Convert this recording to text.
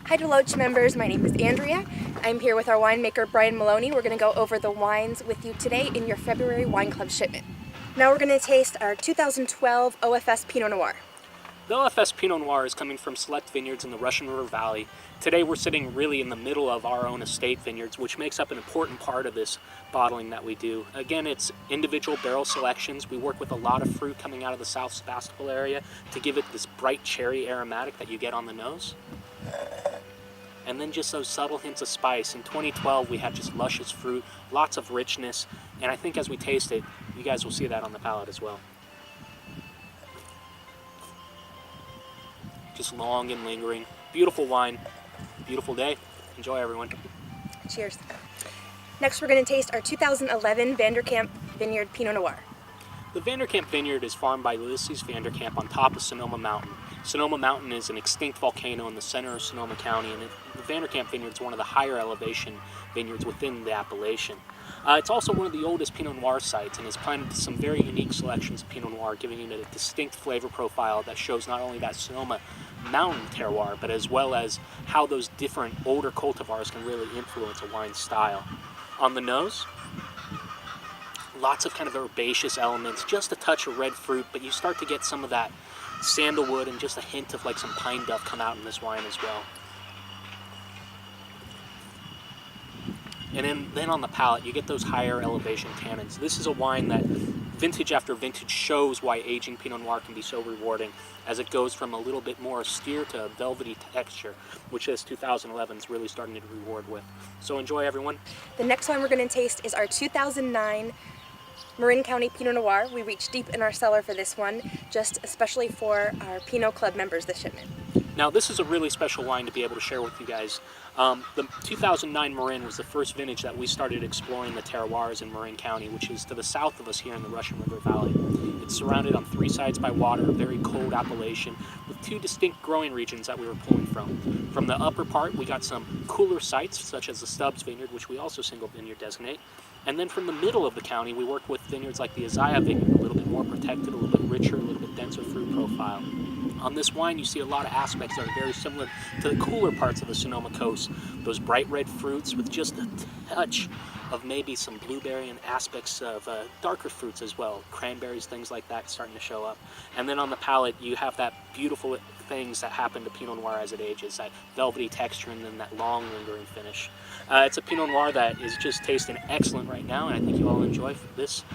Hi DeLoach members, my name is Andrea. I'm here with our winemaker Brian Maloney. We're going to go over the wines with you today in your February Wine Club shipment. Now we're going to taste our 2012 OFS Pinot Noir. The OFS Pinot Noir is coming from select vineyards in the Russian River Valley. Today we're sitting really in the middle of our own estate vineyards, which makes up an important part of this bottling that we do. Again, it's individual barrel selections. We work with a lot of fruit coming out of the South Sebastopol area to give it this bright cherry aromatic that you get on the nose. And then just those subtle hints of spice. In 2012 we had just luscious fruit, lots of richness, and I think as we taste it, you guys will see that on the palate as well. Just long and lingering. Beautiful wine, beautiful day. Enjoy, everyone. Cheers. Next we're going to taste our 2011 Vanderkamp Vineyard Pinot Noir. The Vanderkamp Vineyard is farmed by Ulysses Vanderkamp on top of Sonoma Mountain. Sonoma Mountain is an extinct volcano in the center of Sonoma County, and the Vanderkamp Vineyard is one of the higher elevation vineyards within the appellation. It's also one of the oldest Pinot Noir sites and has planted some very unique selections of Pinot Noir, giving it a distinct flavor profile that shows not only that Sonoma Mountain terroir, but as well as how those different older cultivars can really influence a wine style. On the nose, lots of kind of herbaceous elements, just a touch of red fruit, but you start to get some of that sandalwood and just a hint of like some pine duff come out in this wine as well. And then on the palate, you get those higher elevation tannins. This is a wine that vintage after vintage shows why aging Pinot Noir can be so rewarding, as it goes from a little bit more austere to a velvety texture, which this 2011 is really starting to reward with. So enjoy, everyone. The next one we're going to taste is our 2009 Marin County Pinot Noir. We reached deep in our cellar for this one, just especially for our Pinot Club members this shipment. Now this is a really special wine to be able to share with you guys. The 2009 Marin was the first vintage that we started exploring the terroirs in Marin County, which is to the south of us here in the Russian River Valley. It's surrounded on three sides by water, a very cold appellation, with two distinct growing regions that we were pulling from. From the upper part, we got some cooler sites, such as the Stubbs Vineyard, which we also single vineyard designate. And then from the middle of the county, we work with vineyards like the Isaiah Vineyard, a little bit more protected, a little bit richer, a little bit denser fruit profile. On this wine, you see a lot of aspects that are very similar to the cooler parts of the Sonoma coast. Those bright red fruits with just a touch of maybe some blueberry and aspects of darker fruits as well. Cranberries, things like that starting to show up. And then on the palate, you have that beautiful things that happen to Pinot Noir as it ages, that velvety texture and then that long lingering finish. It's a Pinot Noir that is just tasting excellent right now, and I think you all enjoy this